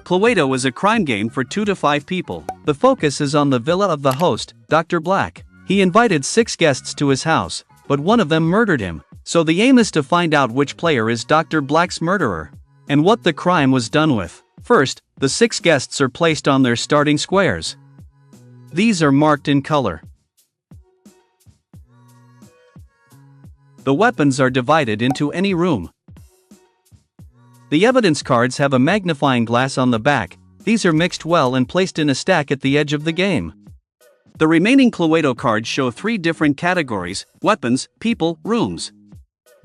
Cluedo is a crime game for 2 to 5 people. The focus is on the villa of the host, Dr. Black. He invited 6 guests to his house, but one of them murdered him. So the aim is to find out which player is Dr. Black's murderer, and what the crime was done with. First, the 6 guests are placed on their starting squares. These are marked in color. The weapons are divided into any room. The evidence cards have a magnifying glass on the back. These are mixed well and placed in a stack at the edge of the game. The remaining Cluedo cards show 3 different categories: weapons, people, rooms.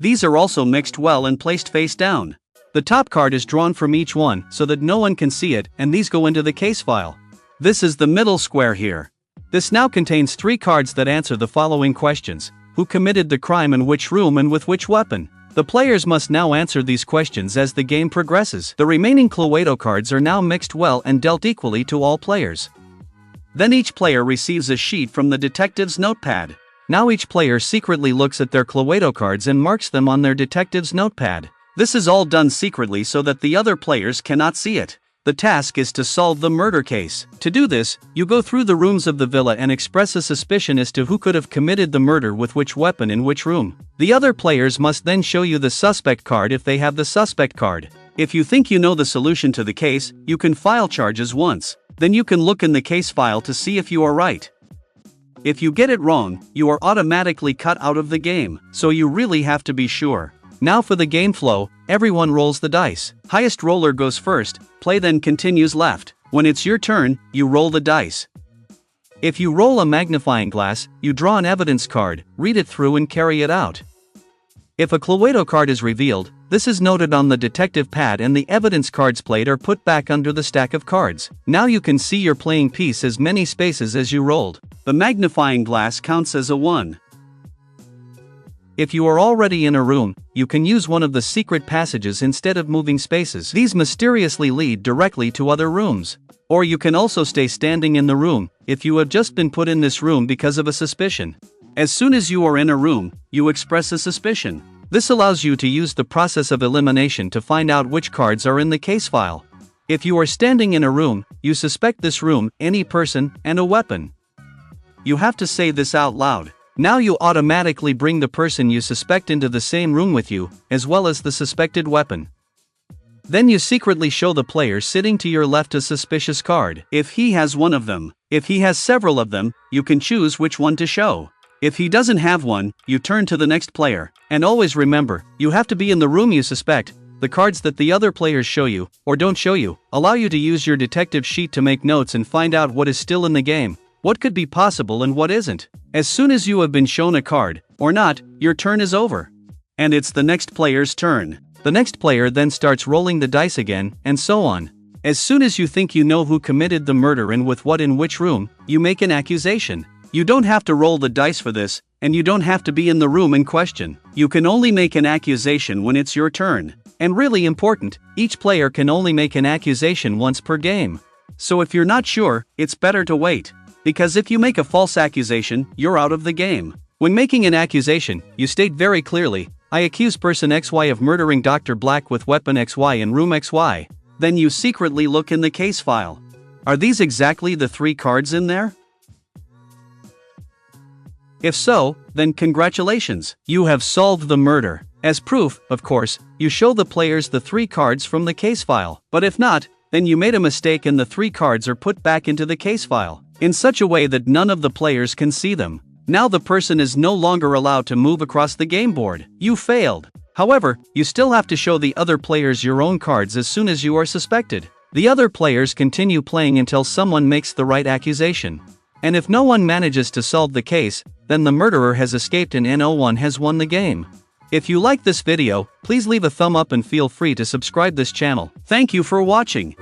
These are also mixed well and placed face down. The top card is drawn from each one so that no one can see it, and these go into the case file. This is the middle square here. This now contains 3 cards that answer the following questions: who committed the crime in which room and with which weapon? The players must now answer these questions as the game progresses. The remaining Cluedo cards are now mixed well and dealt equally to all players. Then each player receives a sheet from the detective's notepad. Now each player secretly looks at their Cluedo cards and marks them on their detective's notepad. This is all done secretly so that the other players cannot see it. The task is to solve the murder case. To do this, you go through the rooms of the villa and express a suspicion as to who could have committed the murder with which weapon in which room. The other players must then show you the suspect card if they have the suspect card. If you think you know the solution to the case, you can file charges once. Then you can look in the case file to see if you are right. If you get it wrong, you are automatically cut out of the game, so you really have to be sure. Now for the game flow, everyone rolls the dice. Highest roller goes first, play then continues left. When it's your turn, you roll the dice. If you roll a magnifying glass, you draw an evidence card, read it through and carry it out. If a Cluedo card is revealed, this is noted on the detective pad and the evidence cards played are put back under the stack of cards. Now you can see your playing piece as many spaces as you rolled. The magnifying glass counts as a 1. If you are already in a room, you can use one of the secret passages instead of moving spaces. These mysteriously lead directly to other rooms. Or you can also stay standing in the room, if you have just been put in this room because of a suspicion. As soon as you are in a room, you express a suspicion. This allows you to use the process of elimination to find out which cards are in the case file. If you are standing in a room, you suspect this room, any person, and a weapon. You have to say this out loud. Now you automatically bring the person you suspect into the same room with you, as well as the suspected weapon. Then you secretly show the player sitting to your left a suspicious card, if he has one of them. If he has several of them, you can choose which one to show. If he doesn't have one, you turn to the next player. And always remember, you have to be in the room you suspect. The cards that the other players show you, or don't show you, allow you to use your detective sheet to make notes and find out what is still in the game, what could be possible and what isn't. As soon as you have been shown a card, or not, your turn is over. And it's the next player's turn. The next player then starts rolling the dice again, and so on. As soon as you think you know who committed the murder and with what in which room, you make an accusation. You don't have to roll the dice for this, and you don't have to be in the room in question. You can only make an accusation when it's your turn. And really important, each player can only make an accusation once per game. So if you're not sure, it's better to wait. Because if you make a false accusation, you're out of the game. When making an accusation, you state very clearly, I accuse person XY of murdering Dr. Black with weapon XY in room XY. Then you secretly look in the case file. Are these exactly the 3 cards in there? If so, then congratulations, you have solved the murder. As proof, of course, you show the players the 3 cards from the case file. But if not, then you made a mistake and the 3 cards are put back into the case file, in such a way that none of the players can see them. Now the person is no longer allowed to move across the game board. You failed. However, you still have to show the other players your own cards as soon as you are suspected. The other players continue playing until someone makes the right accusation. And if no one manages to solve the case, then the murderer has escaped and no one has won the game. If you like this video, please leave a thumb up and feel free to subscribe this channel. Thank you for watching.